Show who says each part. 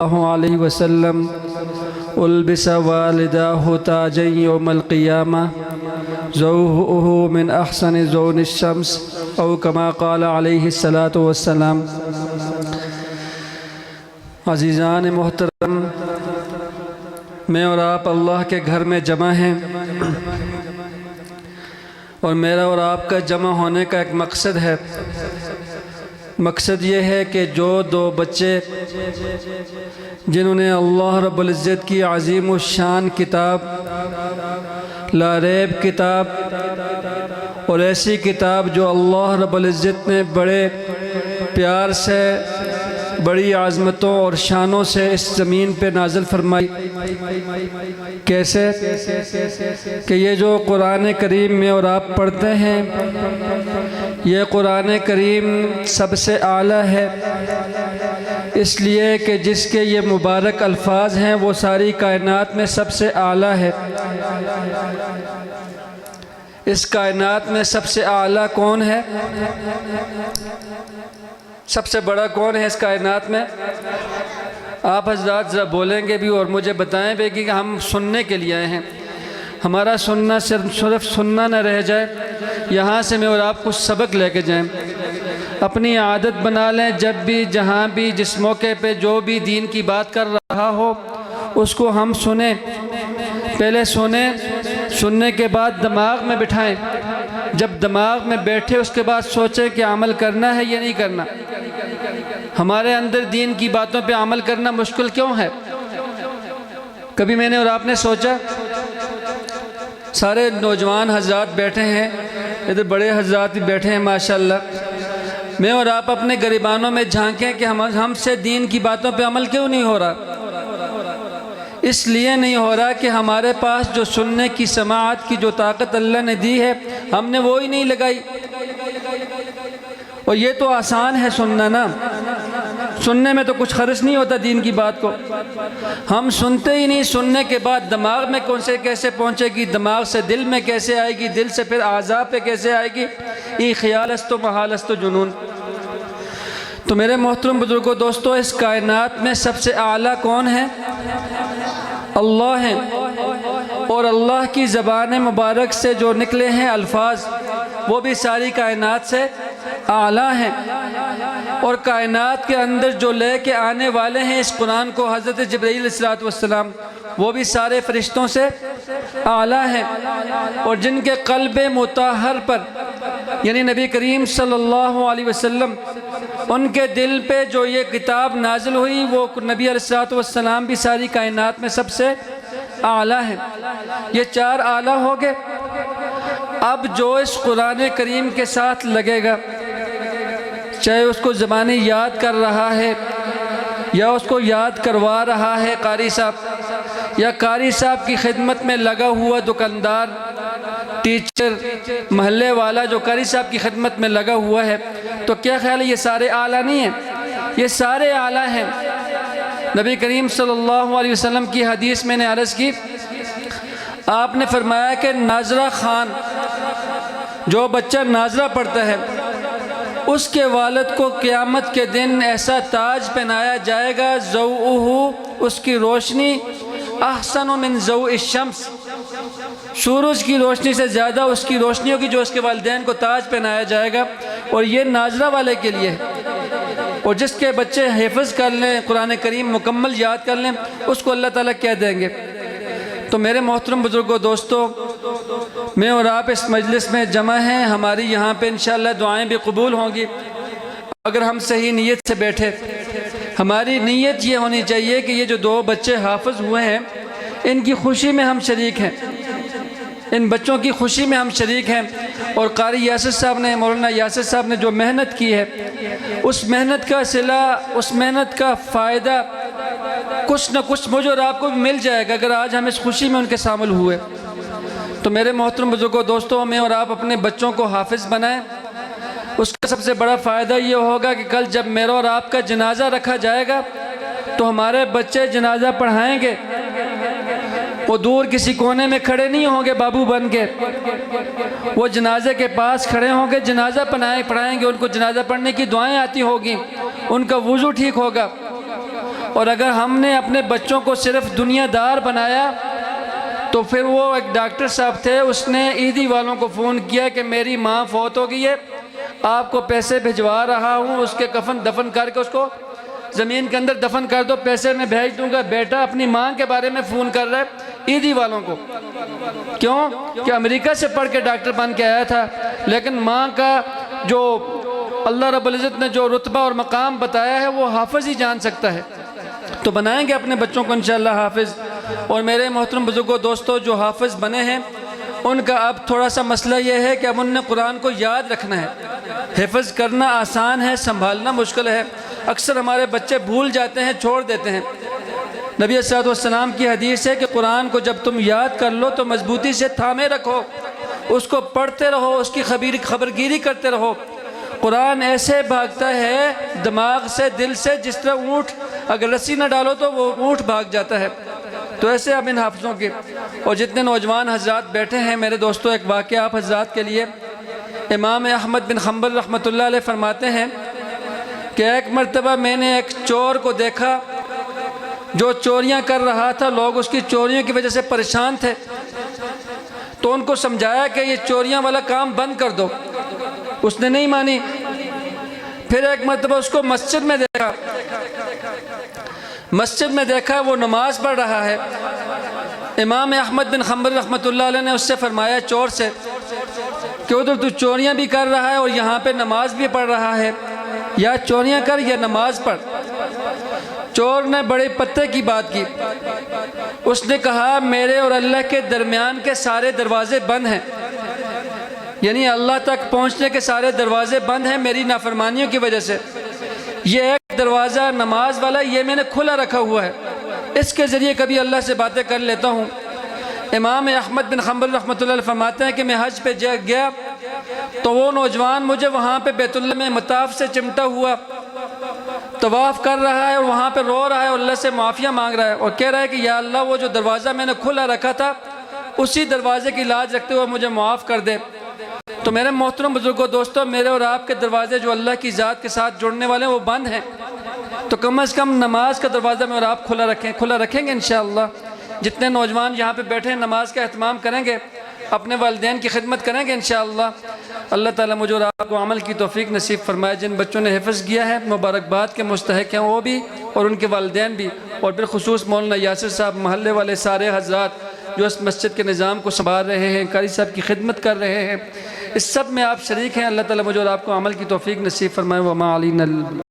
Speaker 1: الله عليه وسلم ألبس والداه تاجا يوم القيامة زوجه من أحسن زون الشمس أو كما قال عليه الصلاة والسلام۔ عزیزان محترم، میں اور آپ اللہ کے گھر میں جمع ہیں، اور میرا اور آپ کا جمع ہونے کا ایک مقصد ہے۔ مقصد یہ ہے کہ جو دو بچے جنہوں نے اللہ رب العزت کی عظیم الشان کتاب، لا ریب کتاب، اور ایسی کتاب جو اللہ رب العزت نے بڑے پیار سے، بڑی عظمتوں اور شانوں سے اس زمین پہ نازل فرمائی۔ کیسے کہ یہ جو قرآن کریم میں اور آپ پڑھتے ہیں، یہ قرآن کریم سب سے اعلیٰ ہے، اس لیے کہ جس کے یہ مبارک الفاظ ہیں وہ ساری کائنات میں سب سے اعلیٰ ہے۔ اس کائنات میں سب سے اعلیٰ کون ہے؟ سب سے بڑا کون ہے اس کائنات میں؟ آپ حضرات ذرا بولیں گے بھی اور مجھے بتائیں بھی کہ ہم سننے کے لیے آئے ہیں۔ ہمارا سننا صرف سننا نہ رہ جائے، یہاں سے میں اور آپ کچھ سبق لے کے جائیں۔ اپنی عادت بنا لیں، جب بھی جہاں بھی جس موقع پہ جو بھی دین کی بات کر رہا ہو اس کو ہم سنیں، پہلے سنیں، سننے کے بعد دماغ میں بٹھائیں۔ جب دماغ میں بیٹھے اس کے بعد سوچیں کہ عمل کرنا ہے یا نہیں کرنا۔ ہمارے اندر دین کی باتوں پہ عمل کرنا مشکل کیوں ہے؟ کبھی میں نے اور آپ نے سوچا؟ سارے نوجوان حضرات بیٹھے ہیں، ادھر بڑے حضرات بھی بیٹھے ہیں ماشاءاللہ۔ میں اور آپ اپنے گریبانوں میں جھانکیں کہ ہم سے دین کی باتوں پہ عمل کیوں نہیں ہو رہا؟ اس لیے نہیں ہو رہا کہ ہمارے پاس جو سننے کی سماعت کی جو طاقت اللہ نے دی ہے ہم نے وہی نہیں لگائی۔ اور یہ تو آسان ہے سننا نا، سننے میں تو کچھ خرچ نہیں ہوتا دین کی بات کو۔ ہم سنتے ہی نہیں، سننے کے بعد دماغ میں کیسے پہنچے گی، دماغ سے دل میں کیسے آئے گی، دل سے پھر اعضاء پہ کیسے آئے گی۔ ای خیال است و محال است و جنون۔ تو میرے محترم بزرگوں، دوستو، اس کائنات میں سب سے اعلیٰ کون ہے؟ اللہ ہیں، اور اللہ کی زبان مبارک سے جو نکلے ہیں الفاظ وہ بھی ساری کائنات سے اعلیٰ ہیں، اور کائنات کے اندر جو لے کے آنے والے ہیں اس قرآن کو حضرت جبرائیل علیہ السلام، وہ بھی سارے فرشتوں سے اعلیٰ ہیں، اور جن کے قلب مطہر پر یعنی نبی کریم صلی اللہ علیہ وسلم ان کے دل پہ جو یہ کتاب نازل ہوئی وہ نبی علیہ السلام بھی ساری کائنات میں سب سے اعلیٰ ہیں۔ یہ چار اعلیٰ ہو گئے۔ اب جو اس قرآن کریم کے ساتھ لگے گا، چاہے اس کو زبانی یاد کر رہا ہے یا اس کو یاد کروا رہا ہے قاری صاحب، یا قاری صاحب کی خدمت میں لگا ہوا دکاندار، ٹیچر، محلے والا جو قاری صاحب کی خدمت میں لگا ہوا ہے، تو کیا خیال ہے یہ سارے اعلیٰ نہیں ہیں؟ یہ سارے اعلیٰ ہیں۔ نبی کریم صلی اللہ علیہ وسلم کی حدیث میں نے عرض کی، آپ نے فرمایا کہ ناظرہ خان، جو بچہ ناظرہ پڑھتا ہے اس کے والد کو قیامت کے دن ایسا تاج پہنایا جائے گا، ضوءہ، اس کی روشنی، احسن من ضوء الشمس، سورج کی روشنی سے زیادہ اس کی روشنی ہوگی جو اس کے والدین کو تاج پہنایا جائے گا، اور یہ ناظرہ والے کے لیے ہے۔ اور جس کے بچے حفظ کر لیں، قرآن کریم مکمل یاد کر لیں، اس کو اللہ تعالیٰ کہہ دیں گے۔ تو میرے محترم بزرگوں، دوستو، میں اور آپ اس مجلس میں جمع ہیں، ہماری یہاں پہ انشاءاللہ دعائیں بھی قبول ہوں گی اگر ہم صحیح نیت سے بیٹھے۔ ہماری نیت یہ ہونی چاہیے کہ یہ جو دو بچے حافظ ہوئے ہیں ان کی خوشی میں ہم شریک ہیں، ان بچوں کی خوشی میں ہم شریک ہیں، اور قاری یاسر صاحب نے، مولانا یاسر صاحب نے جو محنت کی ہے اس محنت کا صلہ، اس محنت کا فائدہ کچھ نہ کچھ مجھے اور آپ کو بھی مل جائے گا اگر آج ہم اس خوشی میں ان کے شامل ہوئے۔ تو میرے محترم بزرگوں، دوستوں، میں اور آپ اپنے بچوں کو حافظ بنائیں۔ اس کا سب سے بڑا فائدہ یہ ہوگا کہ کل جب میرا اور آپ کا جنازہ رکھا جائے گا تو ہمارے بچے جنازہ پڑھائیں گے، وہ دور کسی کونے میں کھڑے نہیں ہوں گے بابو بن کے، وہ جنازے کے پاس کھڑے ہوں گے، جنازہ پڑھائیں گے، ان کو جنازہ پڑھنے کی دعائیں آتی ہوگی، ان کا وضو ٹھیک ہوگا، اور اگر ہم نے اپنے بچوں کو صرف دنیا دار بنایا تو پھر وہ ایک ڈاکٹر صاحب تھے، اس نے عیدی والوں کو فون کیا کہ میری ماں فوت ہو گئی ہے، آپ کو پیسے بھجوا رہا ہوں، اس کے کفن دفن کر کے اس کو زمین کے اندر دفن کر دو، پیسے میں بھیج دوں گا۔ بیٹا اپنی ماں کے بارے میں فون کر رہا ہے عیدی والوں کو، کیوں کہ امریکہ سے پڑھ کے ڈاکٹر بن کے آیا تھا، لیکن ماں کا جو اللہ رب العزت نے جو رتبہ اور مقام بتایا ہے وہ حافظ ہی جان سکتا ہے۔ تو بنائیں گے اپنے بچوں کو انشاءاللہ حافظ۔ اور میرے محترم بزرگوں دوستو، جو حافظ بنے ہیں ان کا اب تھوڑا سا مسئلہ یہ ہے کہ اب انہوں نے قرآن کو یاد رکھنا ہے۔ حفظ کرنا آسان ہے، سنبھالنا مشکل ہے۔ اکثر ہمارے بچے بھول جاتے ہیں، چھوڑ دیتے ہیں۔ نبی صلی اللہ علیہ وسلم کی حدیث ہے کہ قرآن کو جب تم یاد کر لو تو مضبوطی سے تھامے رکھو، اس کو پڑھتے رہو، اس کی خبرگیری کرتے رہو۔ قرآن ایسے بھاگتا ہے دماغ سے، دل سے، جس طرح اونٹ اگر رسی نہ ڈالو تو وہ اونٹ بھاگ جاتا ہے۔ تو ایسے اب ان حافظوں کے اور جتنے نوجوان حضرات بیٹھے ہیں میرے دوستو، ایک واقعہ آپ حضرات کے لیے۔ امام احمد بن حنبل رحمۃ اللہ علیہ فرماتے ہیں کہ ایک مرتبہ میں نے ایک چور کو دیکھا جو چوریاں کر رہا تھا، لوگ اس کی چوریوں کی وجہ سے پریشان تھے، تو ان کو سمجھایا کہ یہ چوریاں والا کام بند کر دو، اس نے نہیں مانی۔ پھر ایک مرتبہ اس کو مسجد میں دیکھا وہ نماز پڑھ رہا ہے۔ امام احمد بن حنبل رحمۃ اللہ علیہ نے اس سے فرمایا، چور سے، کہ ادھر تو چوریاں بھی کر رہا ہے اور یہاں پہ نماز بھی پڑھ رہا ہے، یا چوریاں کر یا نماز پڑھ۔ چور نے بڑے پتے کی بات کی، اس نے کہا میرے اور اللہ کے درمیان کے سارے دروازے بند ہیں، یعنی اللہ تک پہنچنے کے سارے دروازے بند ہیں میری نافرمانیوں کی وجہ سے۔ یہ ایک دروازہ نماز والا یہ میں نے کھلا رکھا ہوا ہے، اس کے ذریعے کبھی اللہ سے باتیں کر لیتا ہوں۔ امام احمد بن حنبل رحمۃ اللہ علیہ فرماتے ہیں کہ میں حج پہ گیا تو وہ نوجوان مجھے وہاں پہ بیت اللہ میں مطاف سے چمٹا ہوا طواف کر رہا ہے اور وہاں پہ رو رہا ہے اور اللہ سے معافیہ مانگ رہا ہے اور کہہ رہا ہے کہ یا اللہ وہ جو دروازہ میں نے کھلا رکھا تھا اسی دروازے کی لاج رکھتے ہوئے مجھے معاف کر دے۔ تو میرے محترم بزرگوں دوستوں، میرے اور آپ کے دروازے جو اللہ کی ذات کے ساتھ جڑنے والے ہیں وہ بند ہیں، تو کم از کم نماز کا دروازہ میں اور آپ کھلا رکھیں گے انشاءاللہ۔ جتنے نوجوان یہاں پہ بیٹھے ہیں نماز کا اہتمام کریں گے، اپنے والدین کی خدمت کریں گے انشاءاللہ۔ اللہ تعالیٰ مجھے اور آپ کو عمل کی توفیق نصیب فرمائے۔ جن بچوں نے حفظ کیا ہے مبارکباد کے مستحق ہیں وہ بھی اور ان کے والدین بھی، اور بالخصوص مولانا یاسر صاحب، محلے والے سارے حضرات جو اس مسجد کے نظام کو سنبھال رہے ہیں، قاری صاحب کی خدمت کر رہے ہیں، اس سب میں آپ شریک ہیں۔ اللہ تعالیٰ مجھے اور آپ کو عمل کی توفیق نصیب فرمائے۔ وما علینا